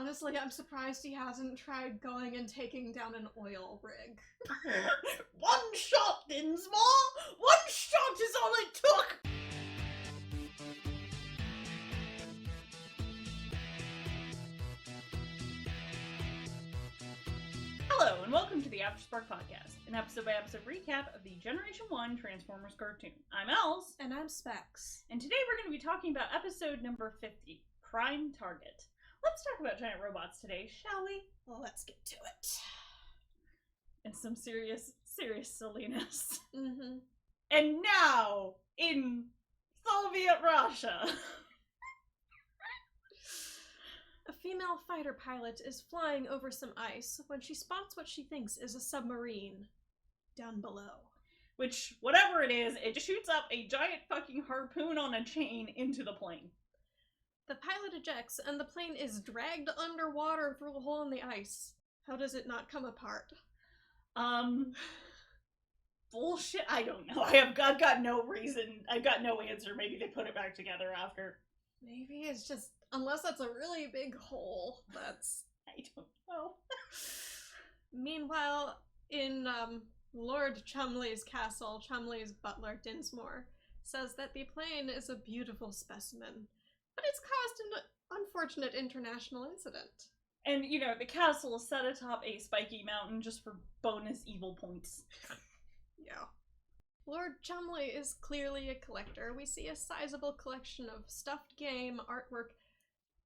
Honestly, I'm surprised he hasn't tried going and taking down an oil rig. One shot, Dinsmore! One shot is all it took! Hello, and welcome to the Afterspark podcast, an episode-by-episode recap of the Generation 1 Transformers cartoon. I'm Els. And I'm Specs. And today we're going to be talking about episode number 50, Prime Target. Let's talk about giant robots today, shall we? Well, let's get to it. And some serious silliness. Mm-hmm. And now, in Soviet Russia. A female fighter pilot is flying over some ice when she spots what she thinks is a submarine down below. Which, whatever it is, it shoots up a giant fucking harpoon on a chain into the plane. The pilot ejects, and the plane is dragged underwater through a hole in the ice. How does it not come apart? Bullshit. I don't know. I've got no reason. I've got no answer. Maybe they put it back together after. Maybe it's just, unless that's a really big hole, that's... I don't know. Meanwhile, in Lord Chumley's castle, Chumley's butler, Dinsmore, says that the plane is a beautiful specimen, but it's caused an unfortunate international incident. And, you know, the castle is set atop a spiky mountain just for bonus evil points. Yeah. Lord Chumley is clearly a collector. We see a sizable collection of stuffed game, artwork,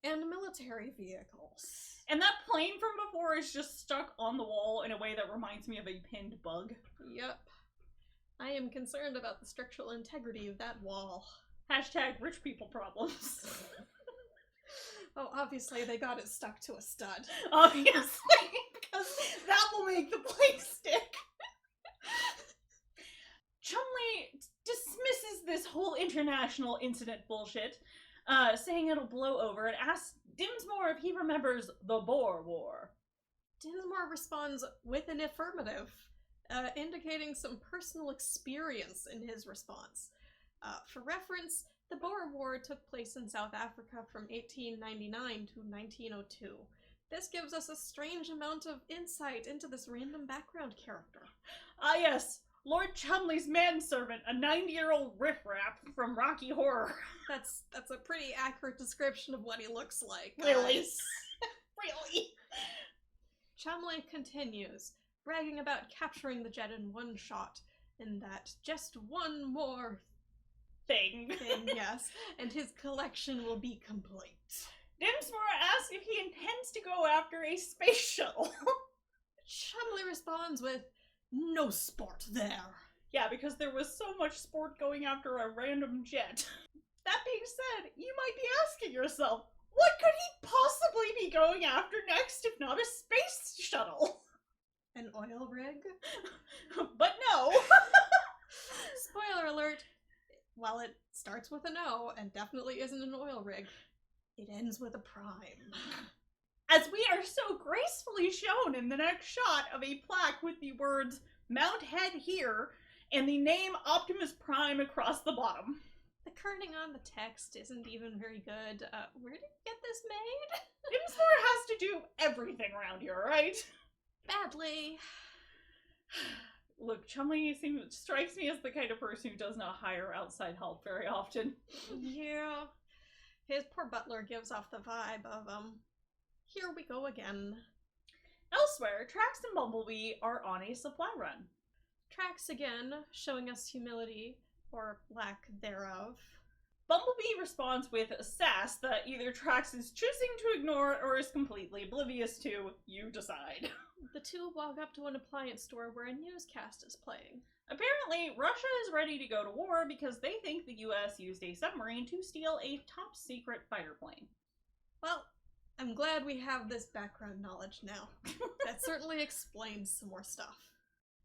and military vehicles. And that plane from before is just stuck on the wall in a way that reminds me of a pinned bug. Yep. I am concerned about the structural integrity of that wall. Hashtag rich people problems. Oh, obviously they got it stuck to a stud. Obviously, because that will make the plane stick. Chumley dismisses this whole international incident bullshit, saying it'll blow over, and asks Dinsmore if he remembers the Boer War. Dinsmore responds with an affirmative, indicating some personal experience in his response. For reference, the Boer War took place in South Africa from 1899 to 1902. This gives us a strange amount of insight into this random background character. Ah yes, Lord Chumley's manservant, a 90-year-old riffraff from Rocky Horror. That's a pretty accurate description of what he looks like. Really? Really? Chumley continues, bragging about capturing the jet in one shot, and that just one more thing, yes, and his collection will be complete. Dinsmore asks if he intends to go after a space shuttle. Chumley responds with, "No sport there." Yeah, because there was so much sport going after a random jet. That being said, you might be asking yourself, what could he possibly be going after next if not a space shuttle? An oil rig? But no! Spoiler alert, while it starts with an O and definitely isn't an oil rig, it ends with a prime. As we are so gracefully shown in the next shot of a plaque with the words Mount Head here and the name Optimus Prime across the bottom. The kerning on the text isn't even very good. Where did you get this made? Dinsmore has to do everything around here, right? Badly. Look, Chumley strikes me as the kind of person who does not hire outside help very often. Yeah. His poor butler gives off the vibe of, here we go again. Elsewhere, Trax and Bumblebee are on a supply run. Trax again, showing us humility, or lack thereof. Bumblebee responds with a sass that either Trax is choosing to ignore or is completely oblivious to. You decide. The two walk up to an appliance store where a newscast is playing. Apparently, Russia is ready to go to war because they think the US used a submarine to steal a top-secret fighter plane. Well, I'm glad we have this background knowledge now. That certainly explains some more stuff.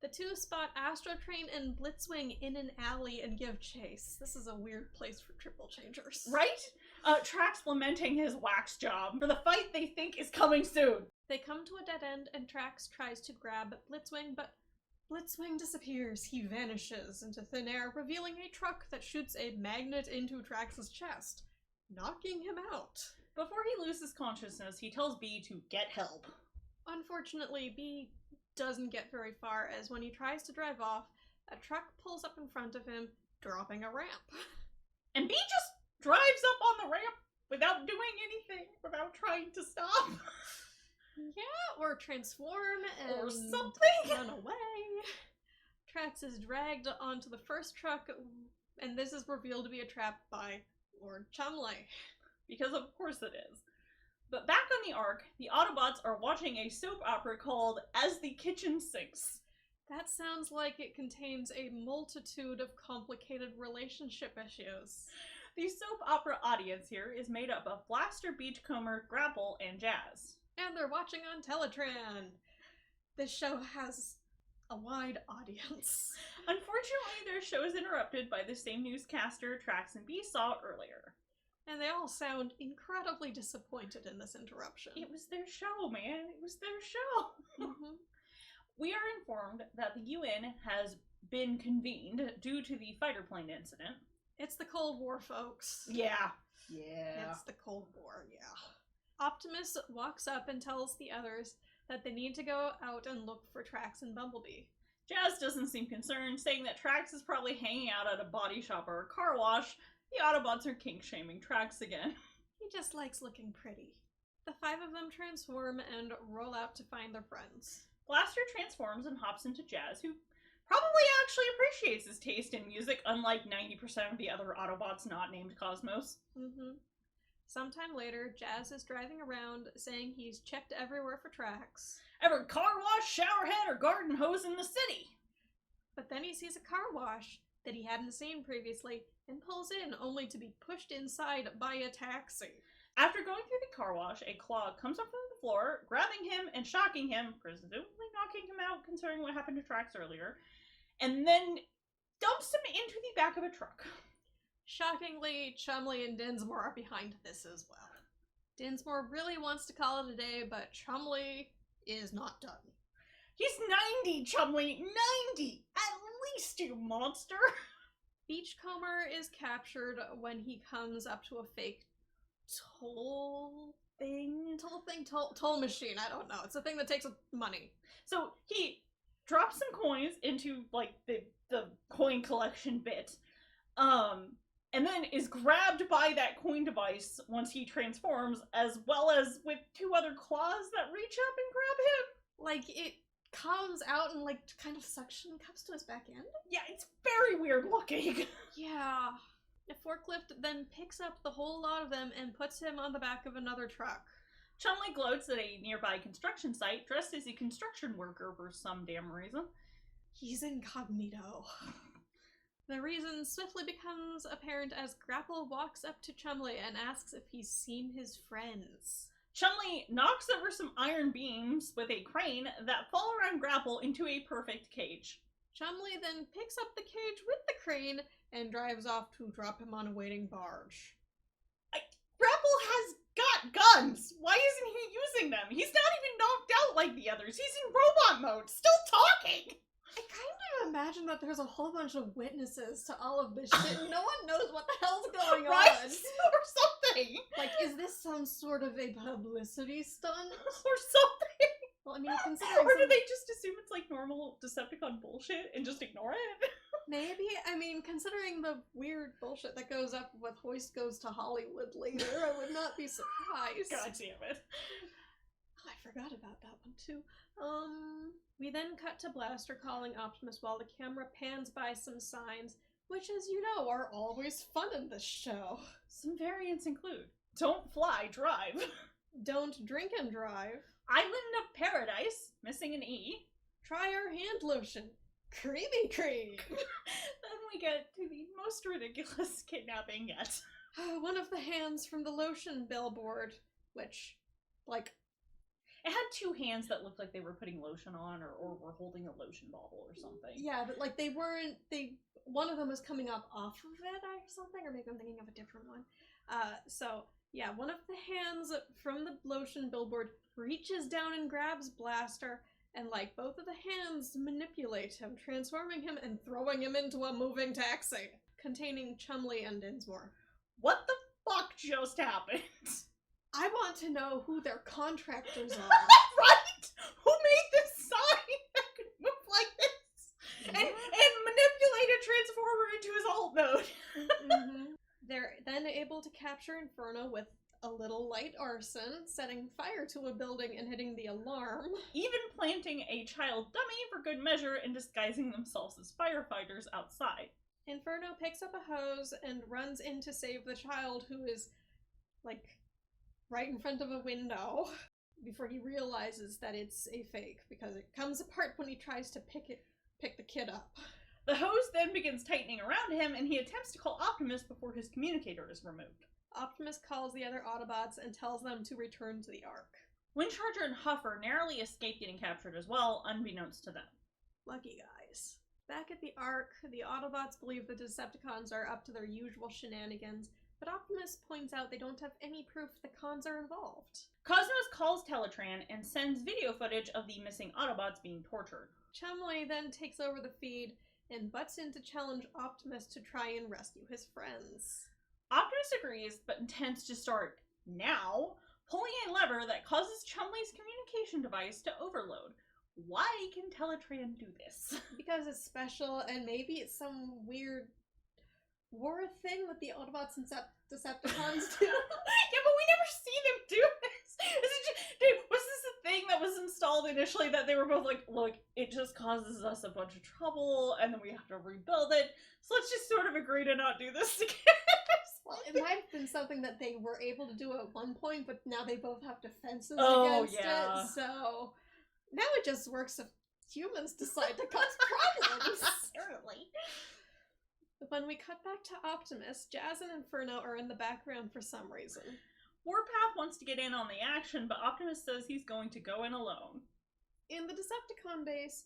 The two spot Astrotrain and Blitzwing in an alley and give chase. This is a weird place for triple changers. Right? Trax lamenting his wax job for the fight they think is coming soon. They come to a dead end and Trax tries to grab Blitzwing, but Blitzwing disappears. He vanishes into thin air, revealing a truck that shoots a magnet into Trax's chest, knocking him out. Before he loses consciousness, he tells B to get help. Unfortunately, B doesn't get very far, as when he tries to drive off, a truck pulls up in front of him, dropping a ramp. And B just drives up on the ramp without doing anything, without trying to stop. Yeah, or transform and or something. run away. Trax is dragged onto the first truck, and this is revealed to be a trap by Lord Chumley. Because of course it is. But back on the Ark, the Autobots are watching a soap opera called As the Kitchen Sinks. That sounds like it contains a multitude of complicated relationship issues. The soap opera audience here is made up of Blaster, Beachcomber, Grapple, and Jazz. And they're watching on Teletran. This show has a wide audience. Unfortunately, their show is interrupted by the same newscaster Trax and B saw earlier. And they all sound incredibly disappointed in this interruption. It was their show, man. It was their show. Mm-hmm. We are informed that the UN has been convened due to the fighter plane incident. It's the Cold War, folks. Yeah. It's the Cold War, yeah. Optimus walks up and tells the others that they need to go out and look for Trax and Bumblebee. Jazz doesn't seem concerned, saying that Trax is probably hanging out at a body shop or a car wash. The Autobots are kink-shaming Trax again. He just likes looking pretty. The five of them transform and roll out to find their friends. Blaster transforms and hops into Jazz, who probably actually appreciates his taste in music, unlike 90% of the other Autobots not named Cosmos. Mm-hmm. Sometime later, Jazz is driving around saying he's checked everywhere for Trax. Every car wash, showerhead, or garden hose in the city! But then he sees a car wash that he hadn't seen previously and pulls in, only to be pushed inside by a taxi. After going through the car wash, a claw comes up from the floor, grabbing him and shocking him, presumably knocking him out considering what happened to Trax earlier, and then dumps him into the back of a truck. Shockingly, Chumley and Dinsmore are behind this as well. Dinsmore really wants to call it a day, but Chumley is not done. He's 90, Chumley! 90! At least, you monster! Beachcomber is captured when he comes up to a fake toll machine. I don't know. It's a thing that takes money. So he drops some coins into like the coin collection bit, and then is grabbed by that coin device once he transforms, as well as with two other claws that reach up and grab him. Like it comes out and like kind of suction cups to his back end. Yeah, it's very weird looking. Yeah. A forklift then picks up the whole lot of them and puts him on the back of another truck. Chumley gloats at a nearby construction site, dressed as a construction worker for some damn reason. He's incognito. The reason swiftly becomes apparent as Grapple walks up to Chumley and asks if he's seen his friends. Chumley knocks over some iron beams with a crane that fall around Grapple into a perfect cage. Chumley then picks up the cage with the crane and drives off to drop him on a waiting barge. Grapple has got guns! Why isn't he using them? He's not even knocked out like the others. He's in robot mode, still talking! I kind of imagine that there's a whole bunch of witnesses to all of this shit and no one knows what the hell's going right? on. Or something! Like, is this some sort of a publicity stunt? Or something! Well, I mean, considering or do they just assume it's like normal Decepticon bullshit and just ignore it? Maybe. I mean, considering the weird bullshit that goes up with Hoist Goes to Hollywood later, I would not be surprised. God damn it. I forgot about that one too. We then cut to Blaster calling Optimus while the camera pans by some signs, which, as you know, are always fun in this show. Some variants include: don't fly, drive. Don't drink and drive. Island of Paradise, missing an E. Try our hand lotion. Creamy cream. Then we get to the most ridiculous kidnapping yet. One of the hands from the lotion billboard, which, like... It had two hands that looked like they were putting lotion on or were holding a lotion bottle or something. Yeah, but like they weren't, one of them was coming up off of it or something, or maybe I'm thinking of a different one. So, yeah, one of the hands from the lotion billboard reaches down and grabs Blaster, and like both of the hands manipulate him, transforming him and throwing him into a moving taxi containing Chumley and Dinsmore. What the fuck just happened? I want to know who their contractors are. Right? Who made this sign that could move like this? And manipulate a transformer into his alt mode. They're then able to capture Inferno with a little light arson, setting fire to a building and hitting the alarm. Even planting a child dummy for good measure and disguising themselves as firefighters outside. Inferno picks up a hose and runs in to save the child, who is, like, right in front of a window, before he realizes that it's a fake, because it comes apart when he tries to pick the kid up. The hose then begins tightening around him, and he attempts to call Optimus before his communicator is removed. Optimus calls the other Autobots and tells them to return to the Ark. Windcharger and Huffer narrowly escape getting captured as well, unbeknownst to them. Lucky guys. Back at the Ark, the Autobots believe the Decepticons are up to their usual shenanigans, but Optimus points out they don't have any proof the cons are involved. Cosmos calls Teletran and sends video footage of the missing Autobots being tortured. Chumley then takes over the feed and butts in to challenge Optimus to try and rescue his friends. Optimus agrees, but intends to start now, pulling a lever that causes Chumley's communication device to overload. Why can Teletran do this? Because it's special, and maybe it's some weird war thing that the Autobots and Decepticons do. Yeah, but we never see them do this. Dude, was this a thing that was installed initially that they were both like, look, it just causes us a bunch of trouble, and then we have to rebuild it, so let's just sort of agree to not do this together. Well, it might have been something that they were able to do at one point, but now they both have defenses against it, so now it just works if humans decide to cause problems. Apparently. When we cut back to Optimus, Jazz and Inferno are in the background for some reason. Warpath wants to get in on the action, but Optimus says he's going to go in alone. In the Decepticon base,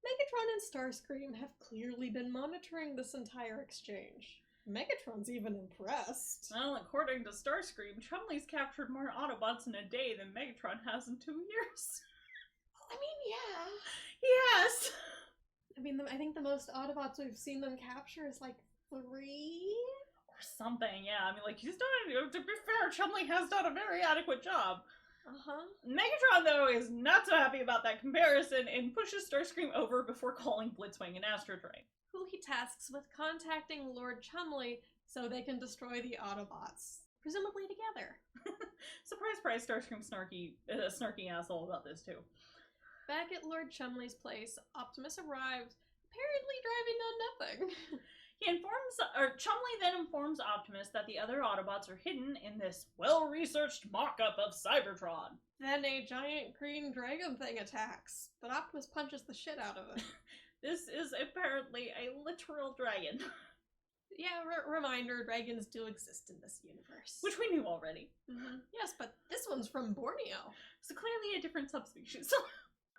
Megatron and Starscream have clearly been monitoring this entire exchange. Megatron's even impressed. Well, according to Starscream, Chumley's captured more Autobots in a day than Megatron has in 2 years. I mean, yeah. Yes! I mean, I think the most Autobots we've seen them capture is like 3? Or something, yeah. I mean, like, he's done, to be fair, Chumley has done a very adequate job. Megatron, though, is not so happy about that comparison and pushes Starscream over before calling Blitzwing and Astrotrain, who he tasks with contacting Lord Chumley so they can destroy the Autobots. Presumably together. Surprise, surprise, Starscream's snarky asshole about this, too. Back at Lord Chumley's place, Optimus arrived, apparently driving on nothing. Chumley then informs Optimus that the other Autobots are hidden in this well-researched mock-up of Cybertron. Then a giant green dragon thing attacks, but Optimus punches the shit out of it. This is apparently a literal dragon. Yeah, reminder, dragons do exist in this universe. Which we knew already. Yes, but this one's from Borneo. So clearly a different subspecies.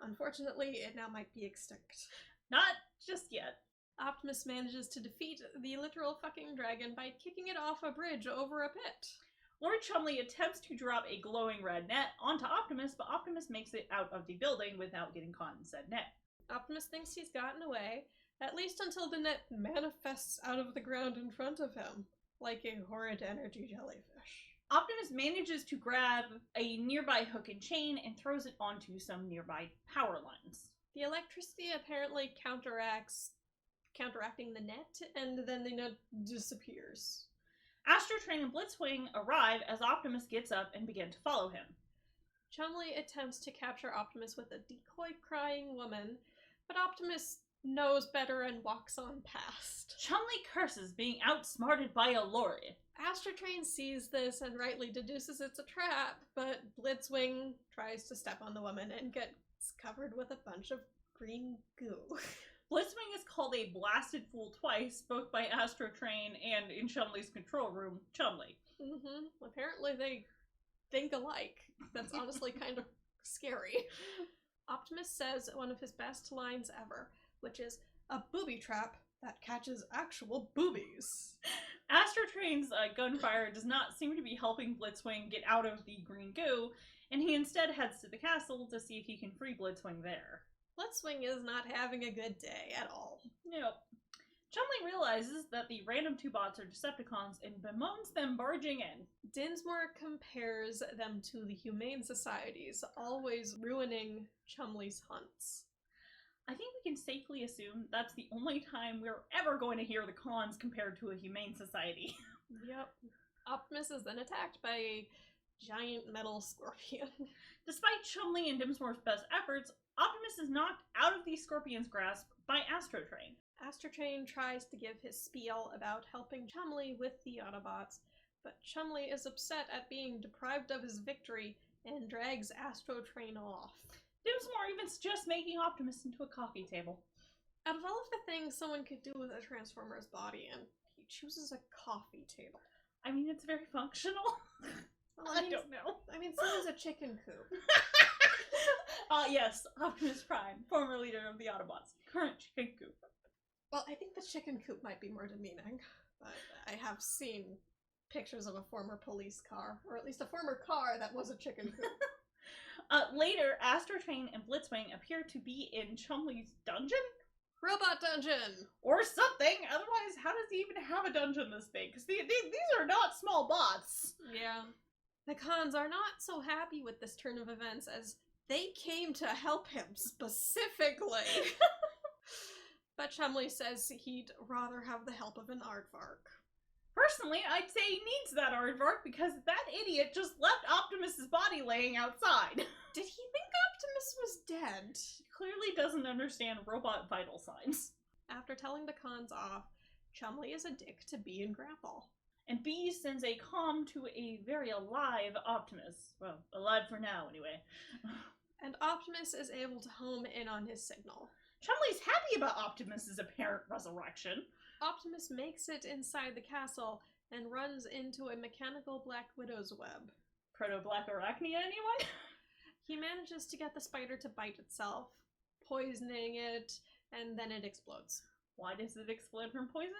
Unfortunately, it now might be extinct. Not just yet. Optimus manages to defeat the literal fucking dragon by kicking it off a bridge over a pit. Lord Chumley attempts to drop a glowing red net onto Optimus, but Optimus makes it out of the building without getting caught in said net. Optimus thinks he's gotten away, at least until the net manifests out of the ground in front of him, like a horrid energy jellyfish. Optimus manages to grab a nearby hook and chain and throws it onto some nearby power lines. The electricity apparently counteracting the net, and then the net disappears. Astrotrain and Blitzwing arrive as Optimus gets up and begin to follow him. Chumley attempts to capture Optimus with a decoy-crying woman, but Optimus knows better and walks on past. Chumley curses being outsmarted by a lorry. Astrotrain sees this and rightly deduces it's a trap, but Blitzwing tries to step on the woman and gets covered with a bunch of green goo. Blitzwing is called a blasted fool twice, both by Astrotrain and, in Chumley's control room, Chumley. Apparently they think alike. That's honestly kind of scary. Optimus says one of his best lines ever, which is, "A booby trap that catches actual boobies." Astrotrain's gunfire does not seem to be helping Blitzwing get out of the green goo, and he instead heads to the castle to see if he can free Blitzwing there. Blitzwing is not having a good day at all. Nope. Chumley realizes that the random two bots are Decepticons and bemoans them barging in. Dinsmore compares them to the Humane Societies, always ruining Chumley's hunts. I think we can safely assume that's the only time we're ever going to hear the cons compared to a humane society. Yep. Optimus is then attacked by a giant metal scorpion. Despite Chumley and Dinsmore's best efforts, Optimus is knocked out of the scorpion's grasp by Astrotrain. Astrotrain tries to give his spiel about helping Chumley with the Autobots, but Chumley is upset at being deprived of his victory and drags Astrotrain off. Dinsmore even suggests making Optimus into a coffee table. Out of all of the things someone could do with a Transformer's body, and he chooses a coffee table. I mean, it's very functional. Well, I don't know. I mean, so is a chicken coop. Yes, Optimus Prime, former leader of the Autobots, current chicken coop. Well, I think the chicken coop might be more demeaning, but I have seen pictures of a former police car, or at least a former car that was a chicken coop. Later, Astrotrain and Blitzwing appear to be in Chumley's dungeon? Robot dungeon! Or something! Otherwise, how does he even have a dungeon this big? Because these are not small bots! Yeah. The cons are not so happy with this turn of events as they came to help him specifically. But Chumley says he'd rather have the help of an aardvark. Personally, I'd say he needs that aardvark because that idiot just left Optimus's body laying outside. Did he think Optimus was dead? He clearly doesn't understand robot vital signs. After telling the cons off, Chumley is a dick to Bee and Grapple. And Bee sends a comm to a very alive Optimus. Well, alive for now, anyway. And Optimus is able to home in on his signal. Chumley's happy about Optimus's apparent resurrection. Optimus makes it inside the castle and runs into a mechanical Black Widow's web. Proto-Black Arachnia, anyone? He manages to get the spider to bite itself, poisoning it, and then it explodes. Why does it explode from poison?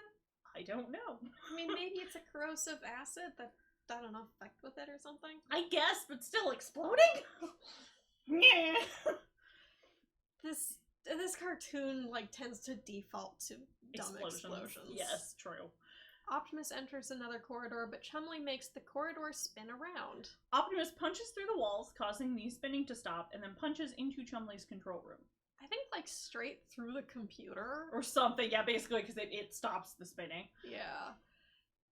I don't know. I mean, maybe it's a corrosive acid that, I don't know, effect with it or something? I guess, but still exploding? Yeah. This cartoon, tends to default to dumb explosions. Yes, true. Optimus enters another corridor, but Chumley makes the corridor spin around. Optimus punches through the walls, causing the spinning to stop, and then punches into Chumley's control room. I think, straight through the computer? Or something, yeah, basically, because it stops the spinning. Yeah.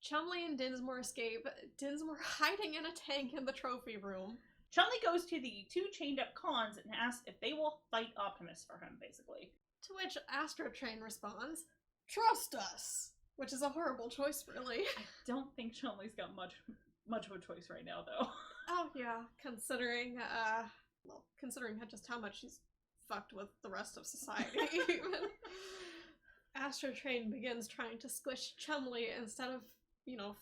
Chumley and Dinsmore escape, Dinsmore hiding in a tank in the trophy room. Chumley goes to the two chained-up cons and asks if they will fight Optimus for him, basically. To which Astrotrain responds, "Trust us!" Which is a horrible choice, really. I don't think Chumley's got much of a choice right now, though. Oh, yeah, considering just how much he's fucked with the rest of society, even. Astrotrain begins trying to squish Chumley instead of,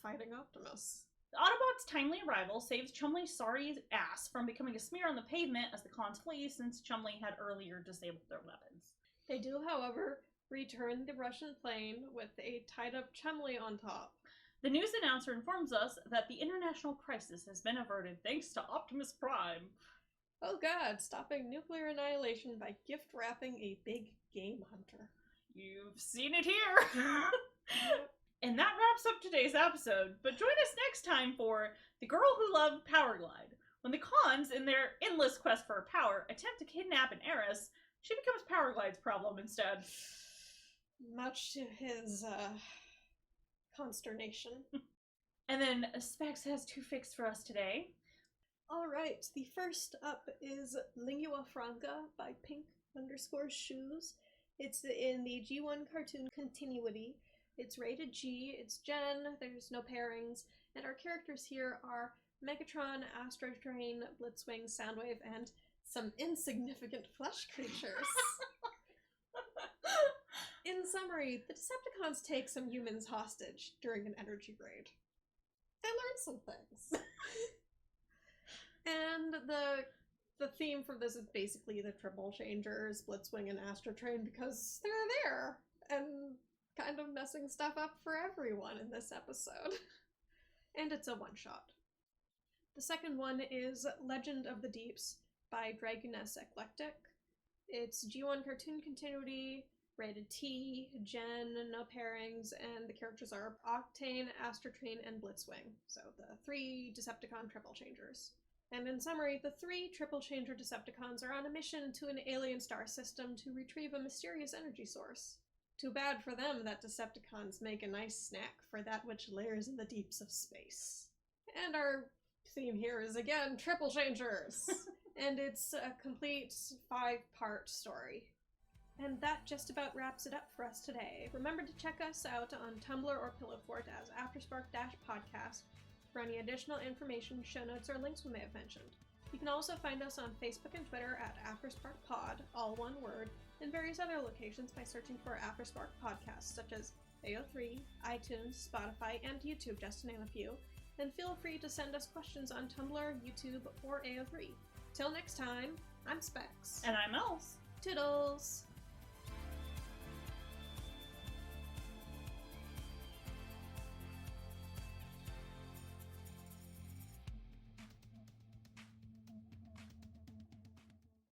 fighting Optimus. The Autobots' timely arrival saves Chumley's sorry ass from becoming a smear on the pavement as the cons flee, since Chumley had earlier disabled their weapons. They do, however, return the Russian plane with a tied-up Chumley on top. The news announcer informs us that the international crisis has been averted thanks to Optimus Prime. Oh god, stopping nuclear annihilation by gift-wrapping a big game hunter. You've seen it here! And that wraps up today's episode, but join us next time for The Girl Who Loved Powerglide. When the cons, in their endless quest for power, attempt to kidnap an heiress, she becomes Powerglide's problem instead. Much to his, consternation. And then Specs has two fics for us today. Alright, the first up is Lingua Franca by Pink_Shoes. It's in the G1 cartoon continuity. It's rated G, it's Gen, there's no pairings, and our characters here are Megatron, Astrotrain, Blitzwing, Soundwave, and some insignificant flesh creatures. In summary, the Decepticons take some humans hostage during an energy raid. They learn some things. And the theme for this is basically the Triple Changers, Blitzwing, and Astrotrain, because they're there and kind of messing stuff up for everyone in this episode. And it's a one-shot. The second one is Legend of the Deeps by Dragoness Eclectic. It's G1 cartoon continuity. Rated T, Gen, no pairings, and the characters are Octane, Astrotrain, and Blitzwing. So the 3 Decepticon triple changers. And in summary, the 3 triple changer Decepticons are on a mission to an alien star system to retrieve a mysterious energy source. Too bad for them that Decepticons make a nice snack for that which layers in the deeps of space. And our theme here is again triple changers! And it's a complete 5-part story. And that just about wraps it up for us today. Remember to check us out on Tumblr or Pillowfort as Afterspark-podcast for any additional information, show notes, or links we may have mentioned. You can also find us on Facebook and Twitter at AftersparkPod, all one word, and various other locations by searching for Afterspark podcasts such as AO3, iTunes, Spotify, and YouTube, just to name a few. And feel free to send us questions on Tumblr, YouTube, or AO3. Till next time, I'm Specs. And I'm Els. Toodles!